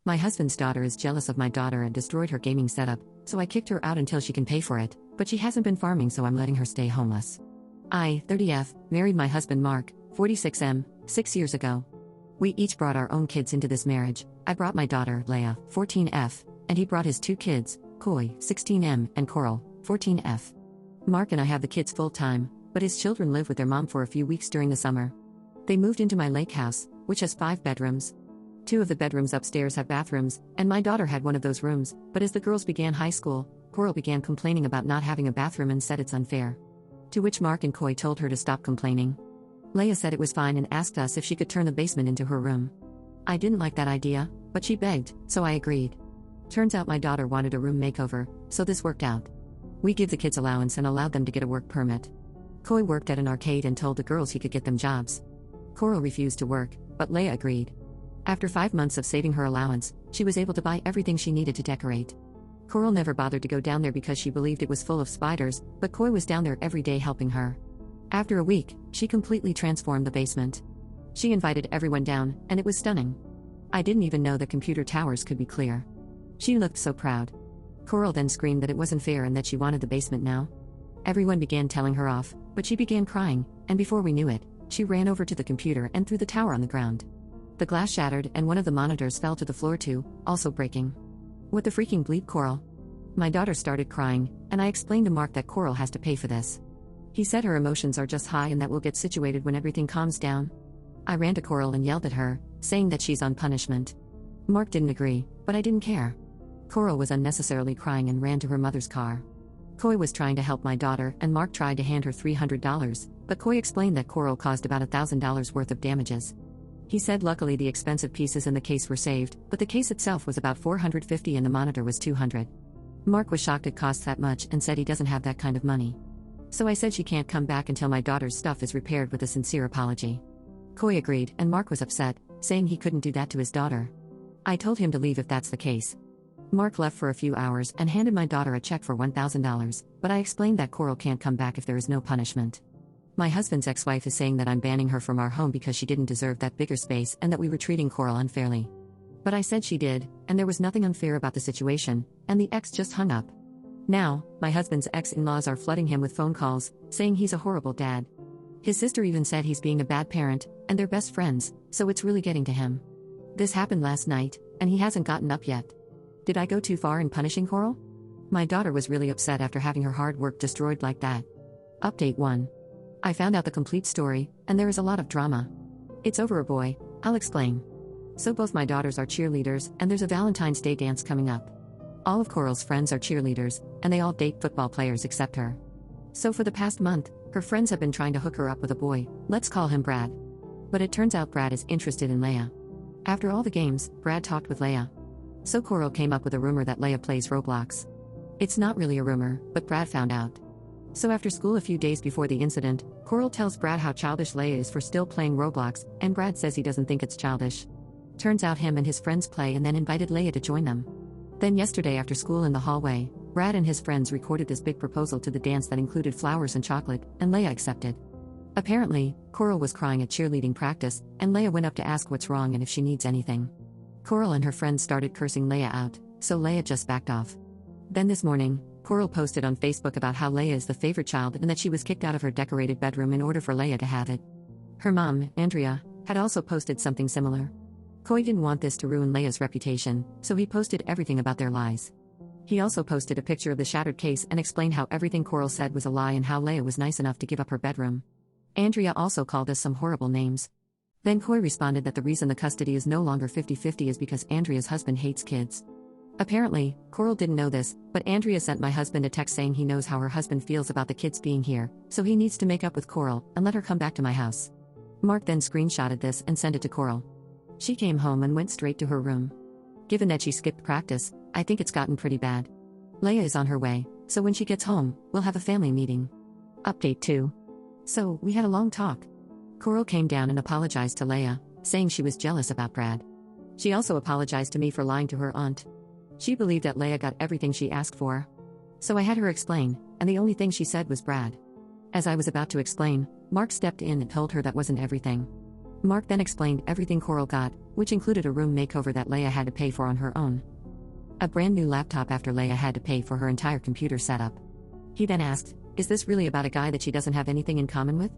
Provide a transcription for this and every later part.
My husband's daughter is jealous of my daughter and destroyed her gaming setup, so I kicked her out until she can pay for it, but she hasn't been farming, so I'm letting her stay homeless. I, 30F, married my husband Mark, 46M, 6 years ago. We each brought our own kids into this marriage. I brought my daughter, Leia, 14F, and he brought his two kids, Koi, 16M, and Coral, 14F. Mark and I have the kids full-time, but his children live with their mom for a few weeks during the summer. They moved into my lake house, which has 5 bedrooms. 2 of the bedrooms upstairs have bathrooms, and my daughter had one of those rooms, but as the girls began high school, Coral began complaining about not having a bathroom and said it's unfair. To which Mark and Koi told her to stop complaining. Leia said it was fine and asked us if she could turn the basement into her room. I didn't like that idea, but she begged, so I agreed. Turns out my daughter wanted a room makeover, so this worked out. We give the kids allowance and allowed them to get a work permit. Koi worked at an arcade and told the girls he could get them jobs. Coral refused to work, but Leia agreed. After 5 months of saving her allowance, she was able to buy everything she needed to decorate. Coral never bothered to go down there because she believed it was full of spiders, but Koi was down there every day helping her. After a week, she completely transformed the basement. She invited everyone down, and it was stunning. I didn't even know that computer towers could be clear. She looked so proud. Coral then screamed that it wasn't fair and that she wanted the basement now. Everyone began telling her off, but she began crying, and before we knew it, she ran over to the computer and threw the tower on the ground. The glass shattered and one of the monitors fell to the floor too, also breaking. What the freaking bleep, Coral? My daughter started crying, and I explained to Mark that Coral has to pay for this. He said her emotions are just high and that we'll get situated when everything calms down. I ran to Coral and yelled at her, saying that she's on punishment. Mark didn't agree, but I didn't care. Coral was unnecessarily crying and ran to her mother's car. Koi was trying to help my daughter and Mark tried to hand her $300, but Koi explained that Coral caused about $1,000 worth of damages. He said luckily the expensive pieces in the case were saved, but the case itself was about $450 and the monitor was $200. Mark was shocked it costs that much and said he doesn't have that kind of money. So I said she can't come back until my daughter's stuff is repaired with a sincere apology. Koi agreed and Mark was upset, saying he couldn't do that to his daughter. I told him to leave if that's the case. Mark left for a few hours and handed my daughter a check for $1,000, but I explained that Coral can't come back if there is no punishment. My husband's ex-wife is saying that I'm banning her from our home because she didn't deserve that bigger space and that we were treating Coral unfairly. But I said she did, and there was nothing unfair about the situation, and the ex just hung up. Now, my husband's ex-in-laws are flooding him with phone calls, saying he's a horrible dad. His sister even said he's being a bad parent, and they're best friends, so it's really getting to him. This happened last night, and he hasn't gotten up yet. Did I go too far in punishing Coral? My daughter was really upset after having her hard work destroyed like that. Update 1. I found out the complete story, and there is a lot of drama. It's over a boy, I'll explain. So both my daughters are cheerleaders, and there's a Valentine's Day dance coming up. All of Coral's friends are cheerleaders, and they all date football players except her. So for the past month, her friends have been trying to hook her up with a boy, let's call him Brad. But it turns out Brad is interested in Leia. After all the games, Brad talked with Leia. So Coral came up with a rumor that Leia plays Roblox. It's not really a rumor, but Brad found out. So after school a few days before the incident, Coral tells Brad how childish Leia is for still playing Roblox, and Brad says he doesn't think it's childish. Turns out him and his friends play and then invited Leia to join them. Then yesterday after school in the hallway, Brad and his friends recorded this big proposal to the dance that included flowers and chocolate, and Leia accepted. Apparently, Coral was crying at cheerleading practice, and Leia went up to ask what's wrong and if she needs anything. Coral and her friends started cursing Leia out, so Leia just backed off. Then this morning, Coral posted on Facebook about how Leia is the favorite child and that she was kicked out of her decorated bedroom in order for Leia to have it. Her mom, Andrea, had also posted something similar. Koi didn't want this to ruin Leia's reputation, so he posted everything about their lies. He also posted a picture of the shattered case and explained how everything Coral said was a lie and how Leia was nice enough to give up her bedroom. Andrea also called us some horrible names. Then Koi responded that the reason the custody is no longer 50-50 is because Andrea's husband hates kids. Apparently, Coral didn't know this, but Andrea sent my husband a text saying he knows how her husband feels about the kids being here, so he needs to make up with Coral and let her come back to my house. Mark then screenshotted this and sent it to Coral. She came home and went straight to her room. Given that she skipped practice, I think it's gotten pretty bad. Leia is on her way, so when she gets home, we'll have a family meeting. Update 2. So, we had a long talk. Coral came down and apologized to Leia, saying she was jealous about Brad. She also apologized to me for lying to her aunt. She believed that Leia got everything she asked for. So I had her explain, and the only thing she said was Brad. As I was about to explain, Mark stepped in and told her that wasn't everything. Mark then explained everything Coral got, which included a room makeover that Leia had to pay for on her own. A brand new laptop after Leia had to pay for her entire computer setup. He then asked, "Is this really about a guy that she doesn't have anything in common with?"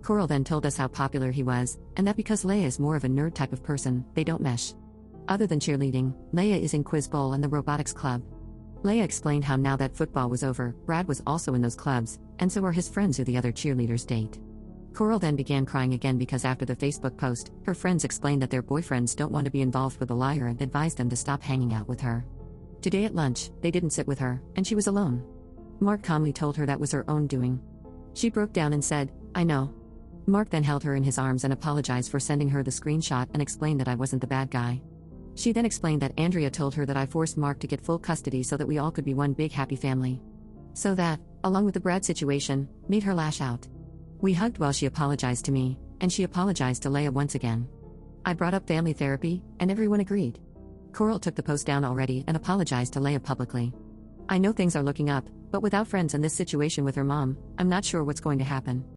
Coral then told us how popular he was, and that because Leia is more of a nerd type of person, they don't mesh. Other than cheerleading, Leia is in Quiz Bowl and the robotics club. Leia explained how now that football was over, Brad was also in those clubs, and so are his friends who the other cheerleaders date. Coral then began crying again because after the Facebook post, her friends explained that their boyfriends don't want to be involved with the liar and advised them to stop hanging out with her. Today at lunch, they didn't sit with her, and she was alone. Mark calmly told her that was her own doing. She broke down and said, "I know." Mark then held her in his arms and apologized for sending her the screenshot and explained that I wasn't the bad guy. She then explained that Andrea told her that I forced Mark to get full custody so that we all could be one big happy family. So that, along with the Brad situation, made her lash out. We hugged while she apologized to me, and she apologized to Leia once again. I brought up family therapy, and everyone agreed. Coral took the post down already and apologized to Leia publicly. I know things are looking up, but without friends in this situation with her mom, I'm not sure what's going to happen.